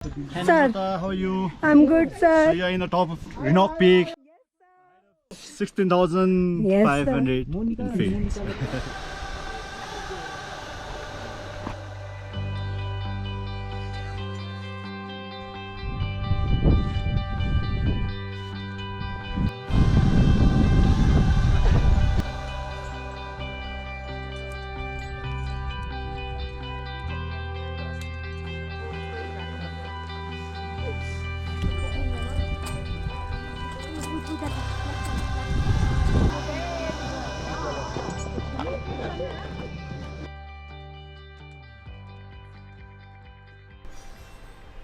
Sir, How are you? I'm good, So sir. you are in the top of Renock Peak. Yes, 16,500 feet.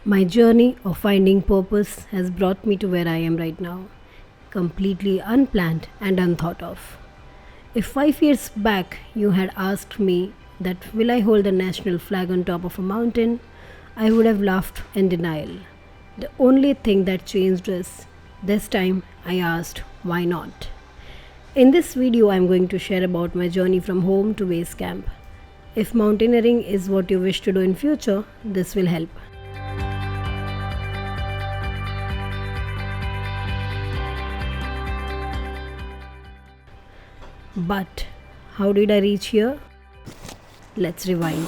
My journey of finding purpose has brought me to where I am right now, completely unplanned and unthought of. If 5 years back you had asked me that will I hold a national flag on top of a mountain, I would have laughed in denial. The only thing that changed is this time I asked why not. In this video I am going to share about my journey from home to base camp. If mountaineering is what you wish to do in future, this will help. But how did I reach here? Let's rewind.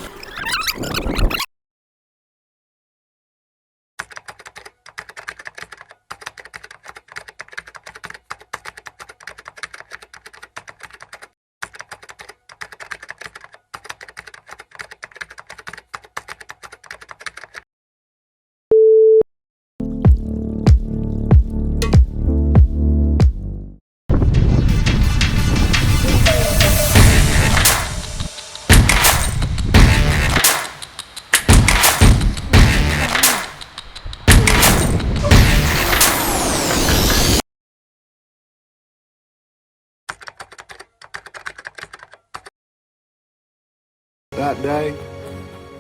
That day,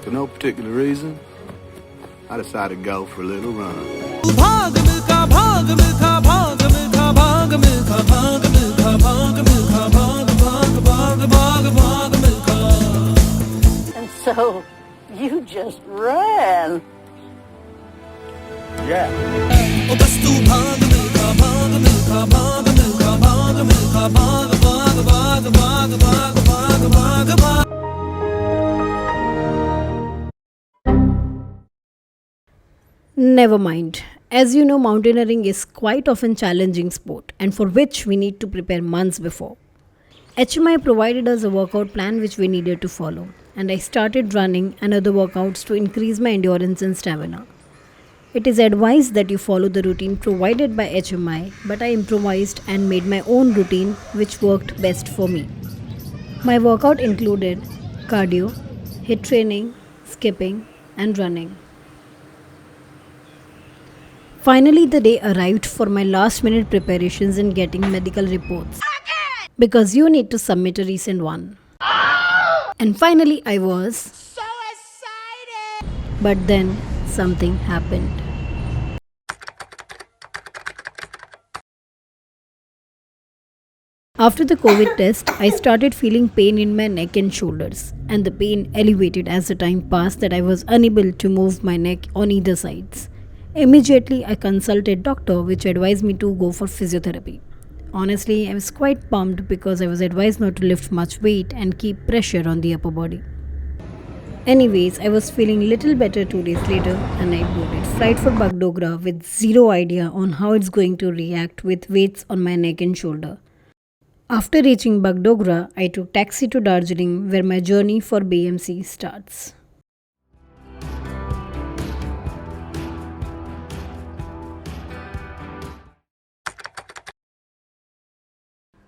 for no particular reason, I decided to go for a little run. and so you just ran. Never mind. As you know, mountaineering is quite often challenging sport and for which we need to prepare months before. HMI provided us a workout plan which we needed to follow, and I started running and other workouts to increase my endurance and stamina. It is advised that you follow the routine provided by HMI, but I improvised and made my own routine which worked best for me. My workout included cardio, HIIT training, skipping, and running. Finally, the day arrived for my last minute preparations and getting medical reports. Because you need to submit a recent one. And finally, I was so excited! But then something happened. After the COVID test, I started feeling pain in my neck and shoulders, and the pain elevated as the time passed that I was unable to move my neck on either sides. Immediately, I consulted doctor which advised me to go for physiotherapy. Honestly, I was quite pumped because I was advised not to lift much weight and keep pressure on the upper body. Anyways, I was feeling little better 2 days later and I boarded flight for Bagdogra with zero idea on how it's going to react with weights on my neck and shoulder. After reaching Bagdogra, I took taxi to Darjeeling where my journey for BMC starts.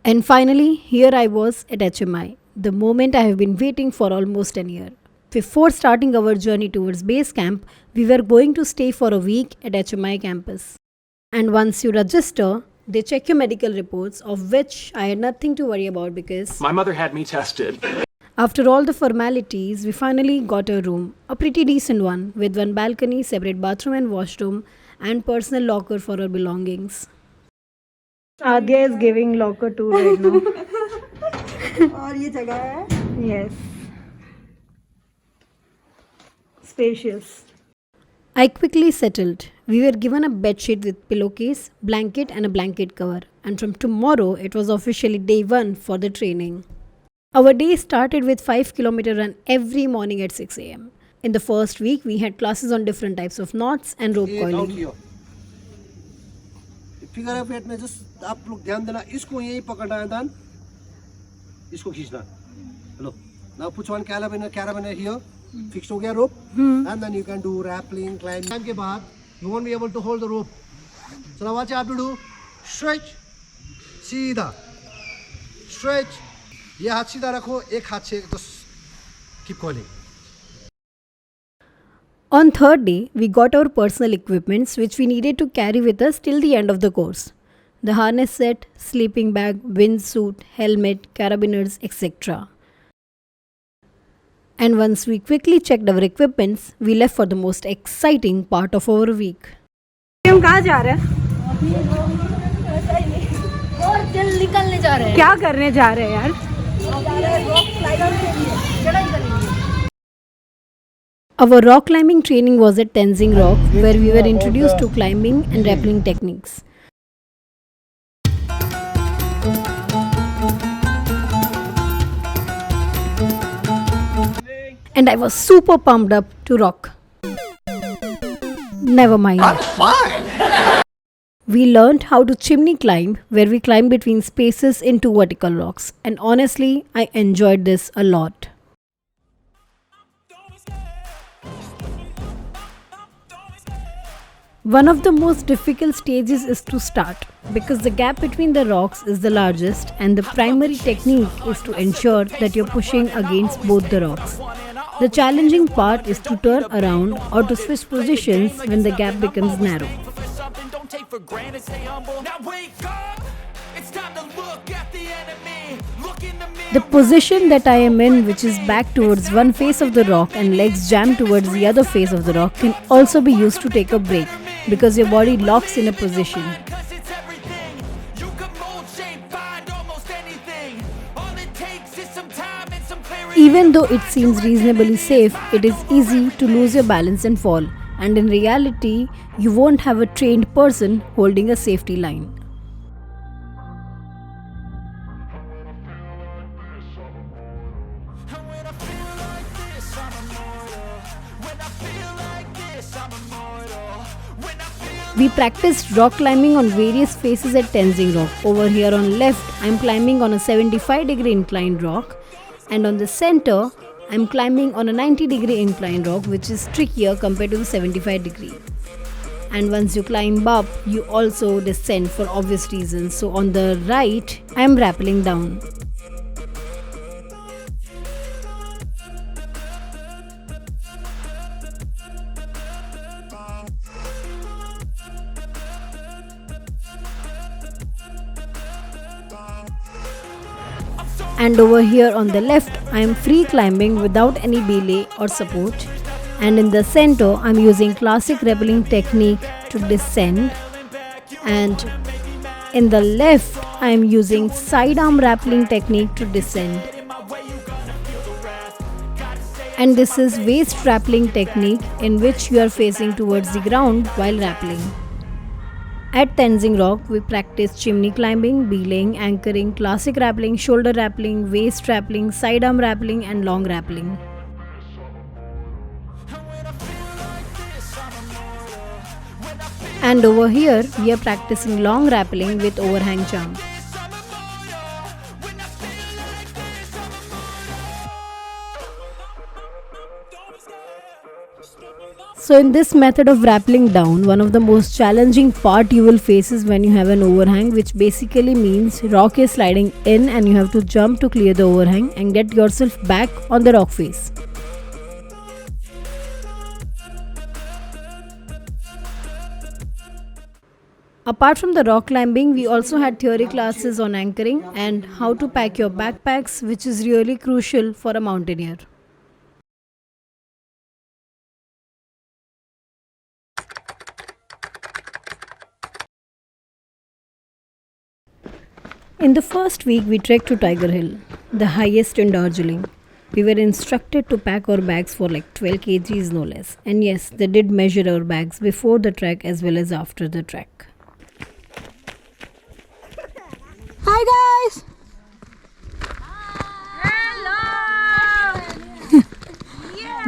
And finally, here I was at HMI, the moment I have been waiting for almost an year. Before starting our journey towards base camp, we were going to stay for a week at HMI campus. And once you register, they check your medical reports, of which I had nothing to worry about because my mother had me tested. after all the formalities, we finally got a room, a pretty decent one, with one balcony, separate bathroom and washroom, and personal locker for our belongings. Adya is giving locker too right now. और ये जगह है Yes. Spacious. I quickly settled. We were given a bedsheet with pillowcase, blanket, and a blanket cover, and from tomorrow it was officially day 1 for the training. Our day started with 5 km run every morning at 6 am. In the first week, we had classes on different types of knots and rope coiling. Figure of 8 में just आप लोग ध्यान देना, इसको यही पकड़ना है, then इसको खींचना. Hello, now put one carabiner here, fix हो गया rope, and then you can do rappelling, climbing. Time के बाद you won't be able to hold the rope. So now what you have to do, stretch, सीधा, stretch. ये हाथ सीधा रखो, एक हाथ से just keep coiling. On third day, we got our personal equipments which we needed to carry with us till the end of the course. The harness set, sleeping bag, windsuit, helmet, carabiners, etc. And once we quickly checked our equipments, we left for the most exciting part of our week. हम कहाँ जा रहे हैं? और दिल निकलने जा रहे हैं. क्या करने जा रहे हैं यार? Our rock climbing training was at Tenzing Rock, where we were introduced to climbing and rappelling techniques. And I was super pumped up to rock. Never mind. We learned how to chimney climb, where we climbed between spaces in 2 vertical rocks. And honestly, I enjoyed this a lot. One of the most difficult stages is to start, because the gap between the rocks is the largest, and the primary technique is to ensure that you're pushing against both the rocks. The challenging part is to turn around or to switch positions when the gap becomes narrow. The position that I am in, which is back towards one face of the rock and legs jammed towards the other face of the rock, can also be used to take a break, because your body locks in a position. Even though it seems reasonably safe, it is easy to lose your balance and fall, and in reality, you won't have a trained person holding a safety line. We practiced rock climbing on various faces at Tenzing Rock. Over here on left, I am climbing on a 75-degree inclined rock, and on the center, I am climbing on a 90-degree inclined rock, which is trickier compared to the 75-degree. And once you climb up, you also descend for obvious reasons. So on the right, I am rappelling down. And over here on the left, I am free climbing without any belay or support. And in the center, I am using classic rappelling technique to descend. And in the left, I am using side arm rappelling technique to descend. And this is waist rappelling technique, in which you are facing towards the ground while rappelling. At Tenzing Rock, we practice chimney climbing, belaying, anchoring, classic rappelling, shoulder rappelling, waist rappelling, side arm rappelling, and long rappelling. And over here, we are practicing long rappelling with overhang jump. So in this method of rappelling down, one of the most challenging part you will face is when you have an overhang, which basically means rock is sliding in and you have to jump to clear the overhang and get yourself back on the rock face. Apart from the rock climbing, we also had theory classes on anchoring and how to pack your backpacks, which is really crucial for a mountaineer. In the first week, we trekked to Tiger Hill, the highest in Darjeeling. We were instructed to pack our bags for like 12 kgs no less. And yes, they did measure our bags before the trek as well as after the trek. Hi guys.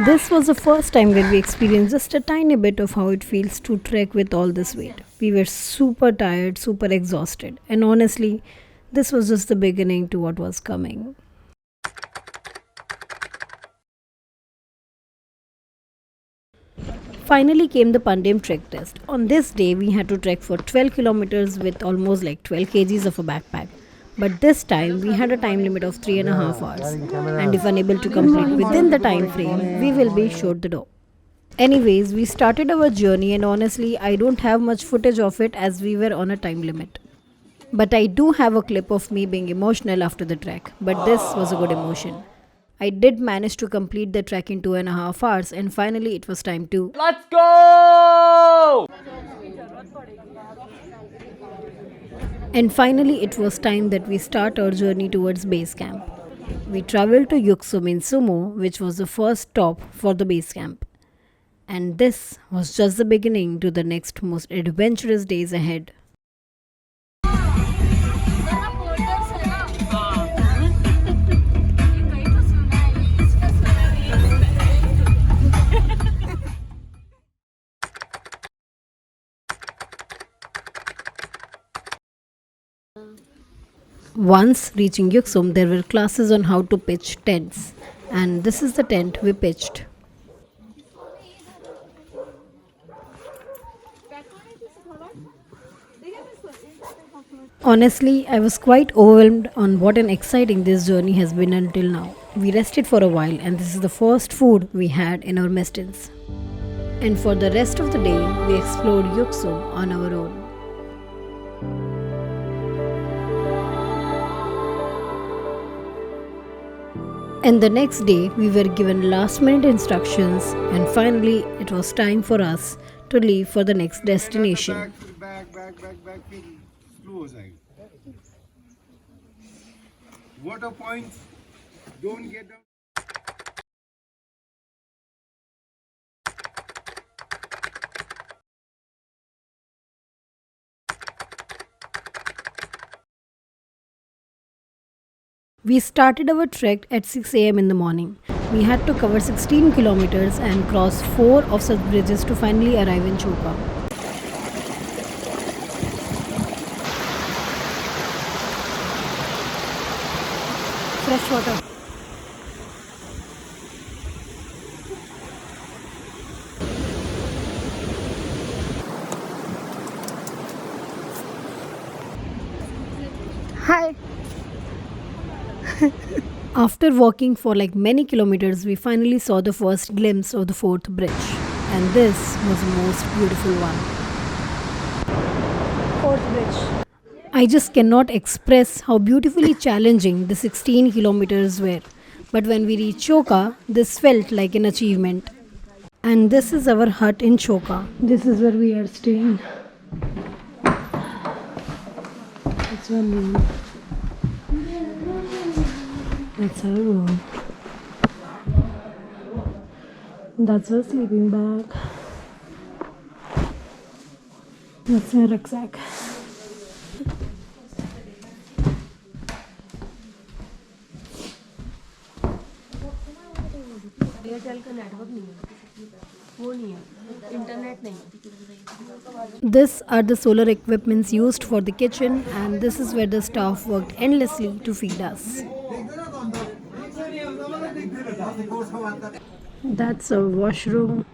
This was the first time when we experienced just a tiny bit of how it feels to trek with all this weight. We were super tired, super exhausted, and honestly, this was just the beginning to what was coming. Finally came the Pandim trek test. On this day, we had to trek for 12 kilometers with almost like 12 kgs of a backpack. But this time, we had a time limit of 3.5 hours. And if unable to complete within the time frame, we will be showed the door. Anyways, we started our journey and honestly, I don't have much footage of it as we were on a time limit. But I do have a clip of me being emotional after the trek. But this was a good emotion. I did manage to complete the trek in 2.5 hours and finally it was time to Let's go! And finally it was time that we start our journey towards base camp. We traveled to Yuksum in Sumo, which was the first stop for the base camp. And this was just the beginning to the next most adventurous days ahead. Once reaching Yuksum, there were classes on how to pitch tents, and this is the tent we pitched. Honestly, I was quite overwhelmed on what an exciting this journey has been until now. We rested for a while, and this is the first food we had in our mess tents. And for the rest of the day, we explored Yuksum on our own. And the next day, we were given last-minute instructions, and finally, it was time for us to leave for the next destination. Water points, don't get down. We started our trek at 6 am in the morning. We had to cover 16 kilometers and cross 4 of such bridges to finally arrive in Choka. Fresh water. Hi. After walking for like many kilometers, we finally saw the first glimpse of the 4th bridge. And this was the most beautiful one. 4th bridge. I just cannot express how beautifully challenging the 16 kilometers were. But when we reached Choka, this felt like an achievement. And this is our hut in Choka. This is where we are staying. It's one room. That's our room. That's our sleeping bag. That's our rucksack. These are the solar equipments used for the kitchen, and this is where the staff worked endlessly to feed us. That's a washroom.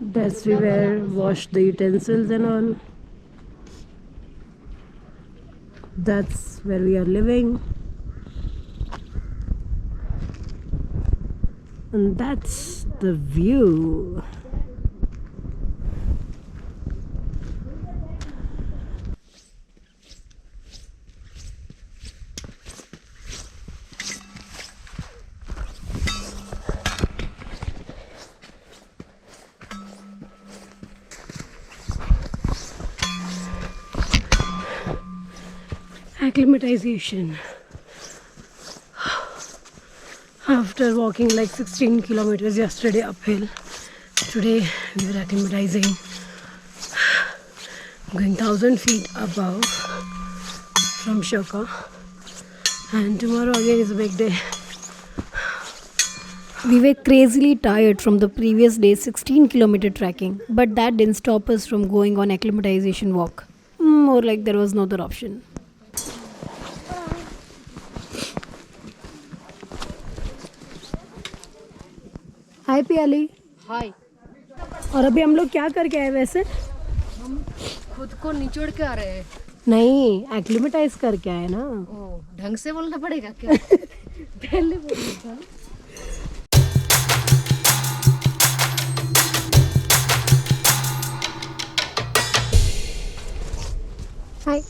That's where we wash the utensils and all. That's where we are living. And that's the view. Acclimatization. After walking like 16 kilometers yesterday uphill, today we were acclimatizing, going 1000 feet above from Sherpa, and tomorrow again is a big day. We were crazily tired from the previous day's 16-kilometer trekking, but that didn't stop us from going on acclimatization walk. More like there was no other option. हाय पियाली। हाय। और अभी हम लोग क्या करके आए वैसे? हम खुद को निचोड़ के आ रहे हैं। नहीं, एक्लिमेटाइज करके आए ना। ओ, ढंग से बोलना पड़ेगा क्या? पहले बोलना था। हाय।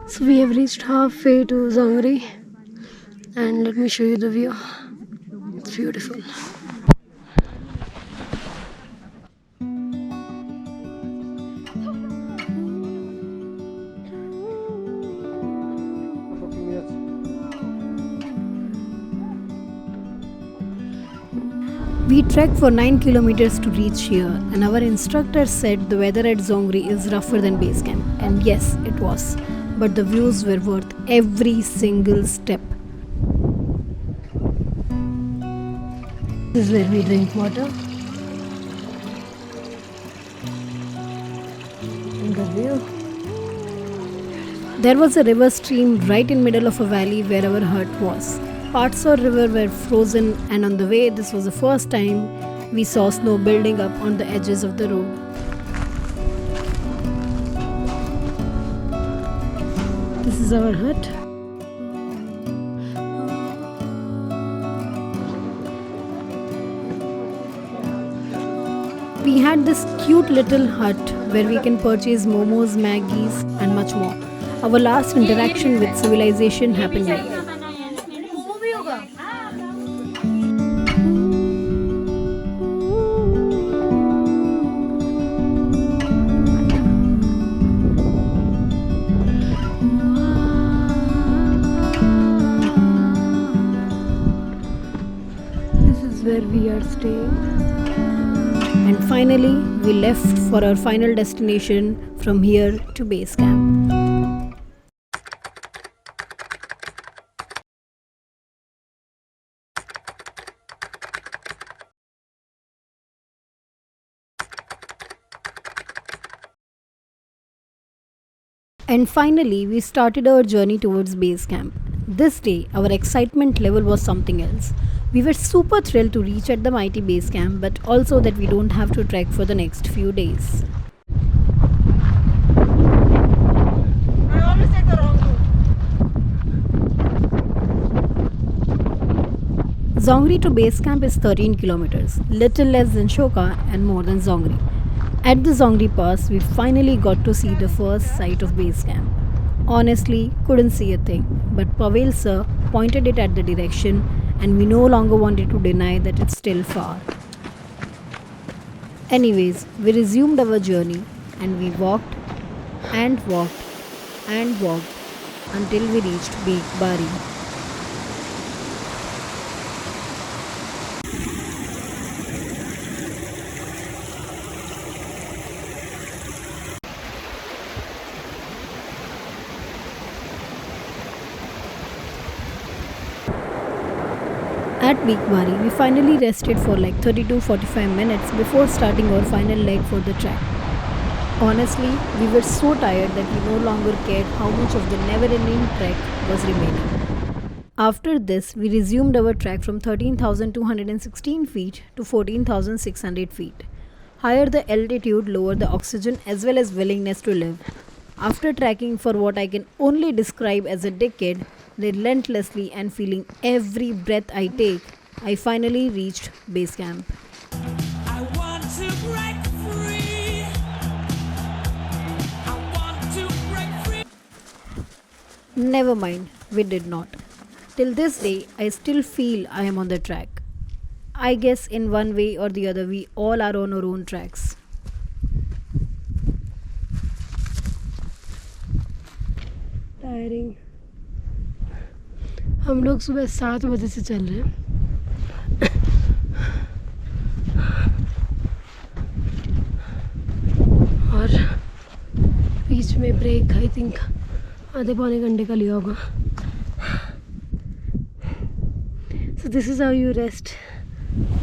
So we have reached halfway to Zongri, and let me show you the view. It's beautiful. We trekked for 9 kilometers to reach here, and our instructor said the weather at Zongri is rougher than base camp. And yes, it was. But the views were worth every single step. This is where we drink water. And the view. There was a river stream right in middle of a valley where our hut was. Parts of river were frozen, and on the way this was the first time we saw snow building up on the edges of the road. This is our hut. We had this cute little hut where we can purchase momos, Maggies and much more. Our last interaction with civilization happened here. Momo भी होगा। This is where we are staying. And finally, we left for our final destination from here to base camp. And finally, we started our journey towards base camp. This day, our excitement level was something else. We were super thrilled to reach at the mighty base camp, but also that we don't have to trek for the next few days. Zongri to base camp is 13 kilometers, little less than Shoka and more than Zongri. At the Zongri Pass, we finally got to see the first sight of base camp. Honestly, couldn't see a thing, but Pavel sir pointed it at the direction, and we no longer wanted to deny that it's still far. Anyways, we resumed our journey, and we walked and walked and walked until we reached Big Bari. At Big Bari, we finally rested for like 30-45 minutes before starting our final leg for the trek. Honestly, we were so tired that we no longer cared how much of the never-ending trek was remaining. After this, we resumed our trek from 13,216 feet to 14,600 feet. Higher the altitude, lower the oxygen as well as willingness to live. After trekking for what I can only describe as a decade, relentlessly and feeling every breath I take, I finally reached base camp. I want to break free. Never mind, we did not. Till this day, I still feel I am on the track. I guess in one way or the other, we all are on our own tracks. Tiring. हम लोग सुबह 7 बजे से चल रहे हैं. और बीच में ब्रेक आई थिंक आधे पौने घंटे का लिया होगा. So this is how you rest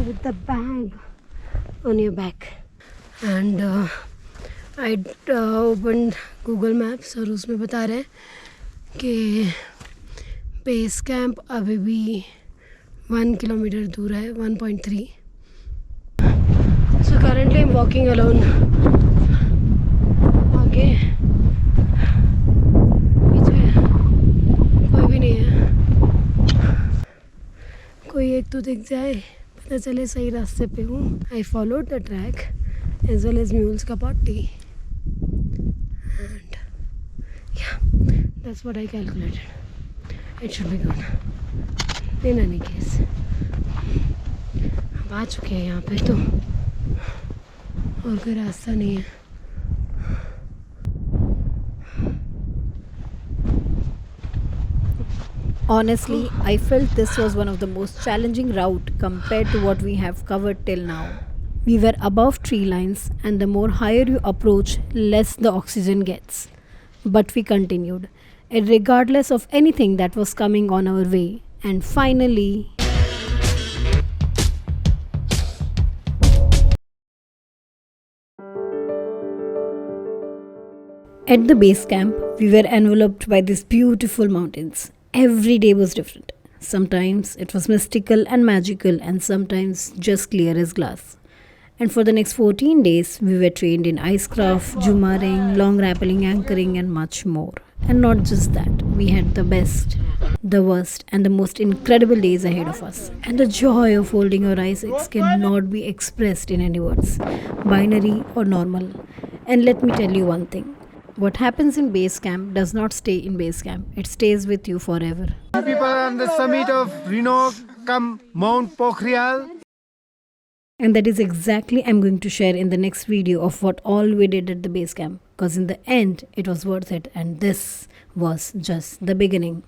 with the bag on your back. And I opened Google Maps और उसमें बता रहे हैं कि बेस कैंप अभी भी 1 किलोमीटर दूर है, 1.3. So currently I'm walking alone. आगे पीछे कोई भी नहीं है. कोई एक तो दिख जाए, पता चले सही रास्ते पे हूँ. I followed the track as well as mules ka potty. And yeah, that's what I calculated. It should be good. In any case, अब आ चुके हैं यहाँ पे तो और कोई रास्ता नहीं है. Honestly, I felt this was one of the most challenging route compared to what we have covered till now. We were above tree lines, and the more higher you approach, less the oxygen gets. But we continued, regardless of anything that was coming on our way. And finally, at the base camp, we were enveloped by these beautiful mountains. Every day was different. Sometimes it was mystical and magical, and sometimes just clear as glass. And for the next 14 days, we were trained in icecraft, jumaring, long rappelling, anchoring, and much more. And not just that, we had the best, the worst, and the most incredible days ahead of us. And the joy of holding our Isaacs cannot be expressed in any words, binary or normal. And let me tell you one thing. What happens in base camp does not stay in base camp. It stays with you forever. People are on the summit of Rhino, come Mount Pokhrial. And that is exactly I'm going to share in the next video of what all we did at the base camp. Because in the end, it was worth it. And this was just the beginning.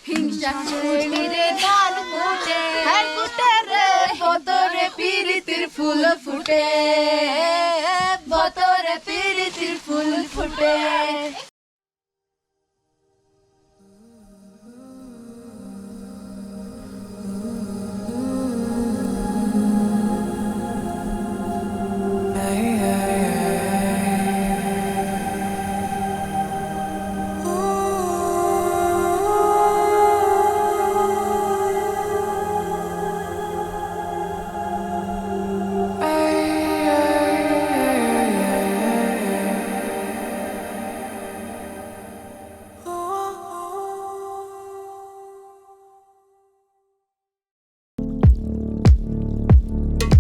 হিংসা রে গাল ফুটে হ্যাঁ ফুটে রে বতরে পিরিতির ফুল ফুটে বতরে পিরিতির ফুল ফুটে